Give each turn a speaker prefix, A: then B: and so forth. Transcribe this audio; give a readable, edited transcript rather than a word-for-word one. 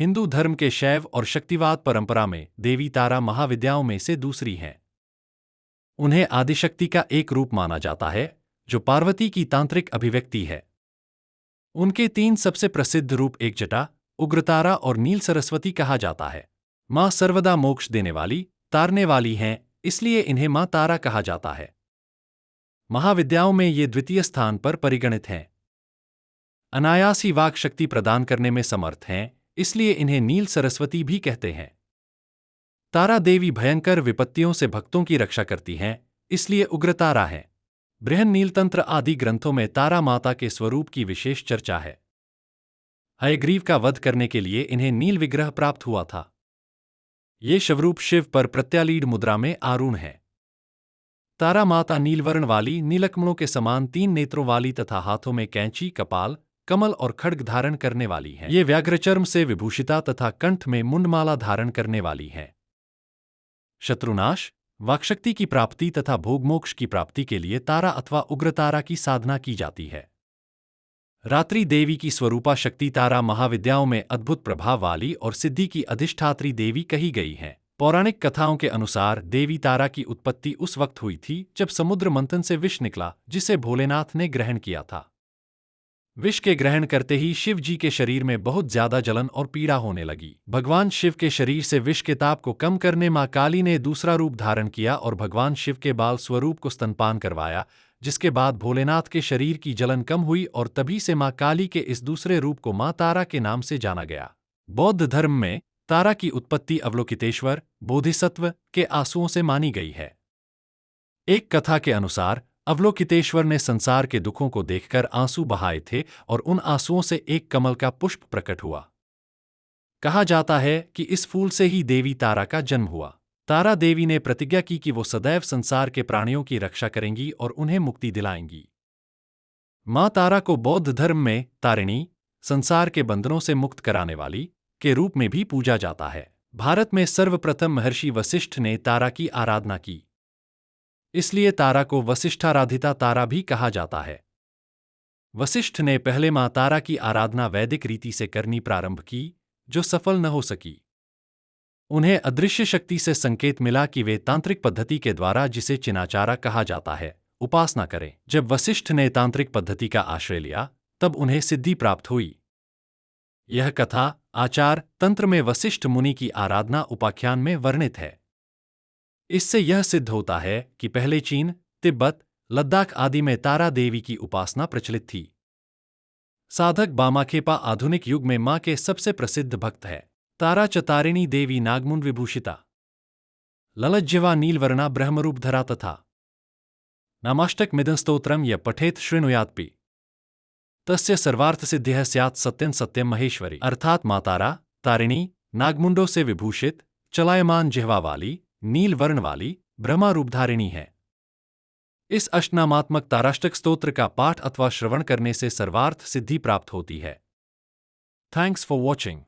A: हिंदू धर्म के शैव और शक्तिवाद परंपरा में देवी तारा महाविद्याओं में से दूसरी हैं। उन्हें आदिशक्ति का एक रूप माना जाता है, जो पार्वती की तांत्रिक अभिव्यक्ति है। उनके 3 सबसे प्रसिद्ध रूप एक जटा, उग्रतारा और नील सरस्वती कहा जाता है। मां सर्वदा मोक्ष देने वाली, तारने वाली हैं, इसलिए इन्हें मां तारा कहा जाता है। महाविद्याओं में ये द्वितीय स्थान पर परिगणित हैं। अनायास ही वाक शक्ति प्रदान करने में समर्थ हैं, इसलिए इन्हें नील सरस्वती भी कहते हैं। तारा देवी भयंकर विपत्तियों से भक्तों की रक्षा करती हैं, इसलिए उग्रतारा है। बृहन नीलतंत्र आदि ग्रंथों में तारा माता के स्वरूप की विशेष चर्चा है। हयग्रीव का वध करने के लिए इन्हें नील विग्रह प्राप्त हुआ था। ये शवरूप शिव पर प्रत्यालीढ़ मुद्रा में आरूढ़ है। तारा माता नीलवर्ण वाली, नीलकमलों के समान 3 नेत्रों वाली तथा हाथों में कैंची, कपाल, कमल और खड्ग धारण करने वाली हैं। ये व्याघ्रचर्म से विभूषिता तथा कंठ में मुंडमाला धारण करने वाली हैं। शत्रुनाश, वाक्शक्ति की प्राप्ति तथा भोगमोक्ष की प्राप्ति के लिए तारा अथवा उग्रतारा की साधना की जाती है। रात्रि देवी की स्वरूपा शक्ति तारा महाविद्याओं में अद्भुत प्रभाव वाली और सिद्धि की अधिष्ठात्री देवी कही गई है। पौराणिक कथाओं के अनुसार देवी तारा की उत्पत्ति उस वक्त हुई थी जब समुद्र मंथन से विष निकला, जिसे भोलेनाथ ने ग्रहण किया था। विष के ग्रहण करते ही शिव जी के शरीर में बहुत ज्यादा जलन और पीड़ा होने लगी। भगवान शिव के शरीर से विष के ताप को कम करने मां काली ने दूसरा रूप धारण किया और भगवान शिव के बाल स्वरूप को स्तनपान करवाया, जिसके बाद भोलेनाथ के शरीर की जलन कम हुई और तभी से मां काली के इस दूसरे रूप को मां तारा के नाम से जाना गया। बौद्ध धर्म में तारा की उत्पत्ति अवलोकितेश्वर, बोधिसत्व के आंसुओं से मानी गई है। एक कथा के अनुसार अवलोकितेश्वर ने संसार के दुखों को देखकर आंसू बहाए थे और उन आंसुओं से एक कमल का पुष्प प्रकट हुआ। कहा जाता है कि इस फूल से ही देवी तारा का जन्म हुआ। तारा देवी ने प्रतिज्ञा की कि वो सदैव संसार के प्राणियों की रक्षा करेंगी और उन्हें मुक्ति दिलाएंगी। मां तारा को बौद्ध धर्म में तारिणी, संसार के बंधनों से मुक्त कराने वाली, के रूप में भी पूजा जाता है। भारत में सर्वप्रथम महर्षि वशिष्ठ ने तारा की आराधना की, इसलिए तारा को वशिष्ठाराधिता तारा भी कहा जाता है। वशिष्ठ ने पहले मां तारा की आराधना वैदिक रीति से करनी प्रारंभ की, जो सफल न हो सकी। उन्हें अदृश्य शक्ति से संकेत मिला कि वे तांत्रिक पद्धति के द्वारा, जिसे चिनाचारा कहा जाता है, उपासना करें। जब वशिष्ठ ने तांत्रिक पद्धति का आश्रय लिया, तब उन्हें सिद्धि प्राप्त हुई। यह कथा आचार तंत्र में वशिष्ठ मुनि की आराधना उपाख्यान में वर्णित है। इससे यह सिद्ध होता है कि पहले चीन, तिब्बत, लद्दाख आदि में तारा देवी की उपासना प्रचलित थी। साधक बामाखेपा आधुनिक युग में मां के सबसे प्रसिद्ध भक्त है। तारा च तारिणी देवी नागमुंड विभूषिता, ललज्जवा नीलवर्णा ब्रह्मरूपधरा तथा नामाष्टक मिदं स्तोत्रम य पठेत शृणुयात्पि तस्य सर्वार्थ सिद्धिः स्यात् सत्यं सत्यं महेश्वरी। अर्थात मां तारा, तारिणी, नागमुंडों से विभूषित, चलायमान जिह्वा वाली, नील वर्ण वाली, ब्रह्मा रूपधारिणी है। इस अष्टनामात्मक ताराष्टक स्तोत्र का पाठ अथवा श्रवण करने से सर्वार्थ सिद्धि प्राप्त होती है। Thanks for watching.